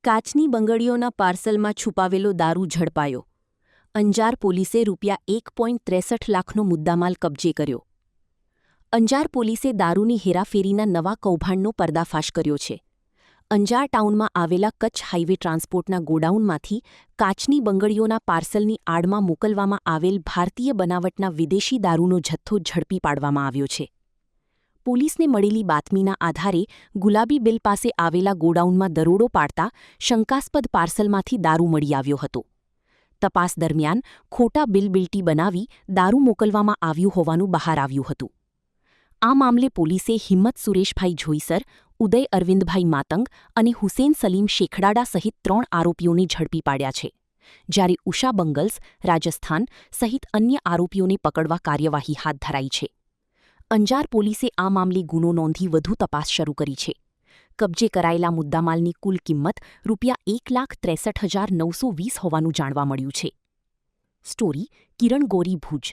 કાચની બંગડીઓના પાર્સલમાં છુપાવેલો દારૂ ઝડપાયો. અંજાર પોલીસે ₹1.63 લાખનો મુદ્દામાલ કબજે કર્યો. અંજાર પોલીસે દારૂની હેરાફેરીના નવા કૌભાંડનો પર્દાફાશ કર્યો છે. અંજાર ટાઉનમાં આવેલા કચ્છ હાઇવે ટ્રાન્સપોર્ટના ગોડાઉનમાંથી કાચની બંગડીઓના પાર્સલની આડમાં મોકલવામાં આવેલ ભારતીય બનાવટના વિદેશી દારૂનો જથ્થો ઝડપી પાડવામાં આવ્યો છે. પોલીસને મળેલી બાતમીના આધારે ગુલાબી બિલ પાસે આવેલા ગોડાઉનમાં દરોડો પાડતા શંકાસ્પદ પાર્સલમાંથી દારૂ મળી આવ્યો હતો. તપાસ દરમિયાન ખોટા બિલબિલ્ટી બનાવી દારૂ મોકલવામાં આવ્યું હોવાનું બહાર આવ્યું હતું. આ મામલે પોલીસે હિંમત સુરેશભાઈ જોઈસર, ઉદય અરવિંદભાઈ માતંગ અને હુસેન સલીમ શેખડાડા સહિત 3 આરોપીઓને ઝડપી પાડ્યા છે, જ્યારે ઉષા બંગલ્સ, રાજસ્થાન સહિત અન્ય આરોપીઓને પકડવા કાર્યવાહી હાથ ધરાઈ છે. અંજાર પોલીસે આ મામલે ગુનો નોંધી વધુ તપાસ શરૂ કરી છે. કબજે કરાયેલા મુદ્દામાલની કુલ કિંમત ₹1,63,920 હોવાનું જાણવા મળ્યું છે. સ્ટોરી કિરણ ગોરી, ભુજ.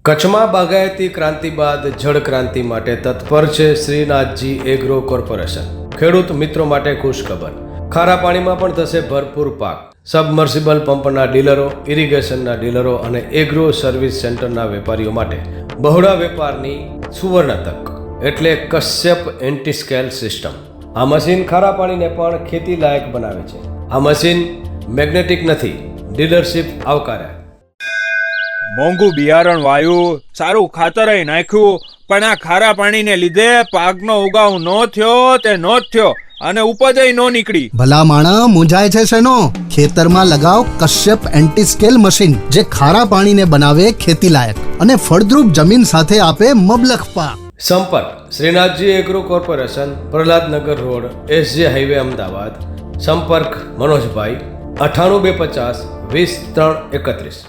કચ્છમાં બાગાયતી ક્રાંતિ બાદ જળ ક્રાંતિ માટે તત્પર છે શ્રીનાથજી એગ્રો કોર્પોરેશન. ખેડૂત મિત્રો માટે ખુશખબર, ખારા પાણીમાં પણ થશે ભરપૂર પાક. સબમર્સિબલ પંપના ડીલરો, ઇરિગેશનના ડીલરો અને એગ્રો સર્વિસ સેન્ટરના વેપારીઓ માટે બહોળા વેપારની સુવર્ણ તક એટલે કશ્યપ એન્ટીસ્કેલ સિસ્ટમ. આ મશીન ખારા પાણીને પણ ખેતી લાયક બનાવે છે. આ મશીન મેગ્નેટિક નથી, ડીલરશીપ આવકાર્યા. મોંઘું બિયારણ વાયું, સારું ખાતરય નાખ્યું, પણ આ ખારા પાણીને લીધે પાકનો ઉગાવ નો થયો તે નો જ થયો અને ઉપજય નો નીકળી. ભલા માણા મૂંઝાય છે શેનો? ખેતરમાં લગાવ કશ્યપ એન્ટીસ્કેલ મશીન, જે ખારા પાણીને બનાવે ખેતી લાયક અને ફળદ્રુપ જમીન સાથે આપે મબલખ પાક. સંપર્ક Shrinathji agro corporation, Prahlad Nagar road, SJ highway, Ahmedabad. સંપર્ક મનોજભાઈ 98 250 20 331.